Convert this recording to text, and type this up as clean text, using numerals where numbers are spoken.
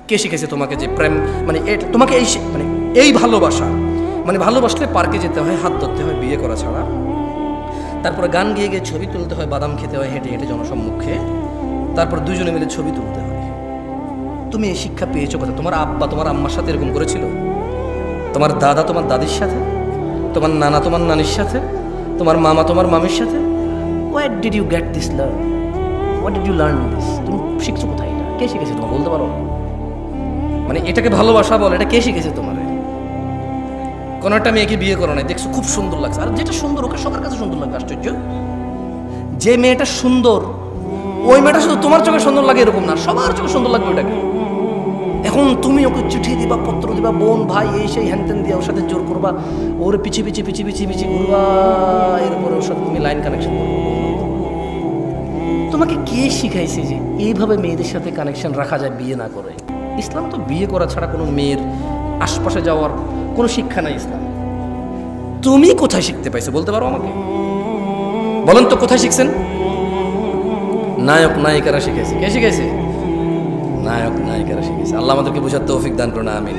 কে শিখেছে তোমাকে যে প্রেম মানে তোমাকে মানে এই ভালোবাসা, মানে ভালোবাসলে পার্কে যেতে হয়, হাত ধরতে হয়, বিয়ে করা ছাড়া, তারপরে গান গিয়ে গিয়ে ছবি তুলতে হয়, বাদাম খেতে হয় হেঁটে হেঁটে জনসম্মুখে, তারপর দুজনে মিলে ছবি তুলতে হয়। তুমি এই শিক্ষা পেয়েছো কোথায়? তোমার আব্বা তোমার আম্মার সাথে এরকম করেছিল? তোমার দাদা তোমার দাদির সাথে, তোমার নানা তোমার নানির সাথে, তোমার মামা তোমার মামির সাথে? What did you get this learn? What did you learn this? তুমি শিখছো কোথায়? এটা কে শিখেছে তোমার বলতে পারো? মানে এটাকে ভালোবাসা বলে, এটা কে শিখেছে তোমার? কোনো একটা মেয়েকে বিয়ে করো নাই, দেখছো খুব সুন্দর লাগছে, আর যেটা সুন্দর ওকে সবার কাছে সুন্দর লাগবে। আশ্চর্য, যে মেয়েটা সুন্দর ওই মেয়েটা শুধু তোমার চোখে সুন্দর লাগে এরকম না, সবার চোখে সুন্দর লাগবে ওটাকে। এখন তুমি ওকে চিঠি দিবা, পত্র দিবা, বোন ভাই এই সেই হ্যানত্যান দিয়ে ওর সাথে জোর করবা, ওর পিছিয়ে পিছিয়ে পিছিয়ে পিছিয়ে পিছিয়ে ঘুরবা, এরপরে ওর সাথে তুমি লাইন কানেকশন করবো। তোমাকে কে শিখাইছে যে এইভাবে মেয়েদের সাথে কানেকশন রাখা যায় বিয়ে না করে? ইসলাম তো বিয়ে করা ছাড়া কোনো মেয়ের আশপাশে যাওয়ার কোনো শিক্ষা নাই ইসলাম। তুমি কোথায় শিখতে পাইছো বলতে পারো আমাকে? বলেন তো কোথায় শিখছেন? নায়ক নায়িকারা শিখেছে। কে শিখেছে? নায়ক নায়িকারা শিখেছে। আল্লাহ আমাদেরকে বুঝার তৌফিক দান করুন, আমিন।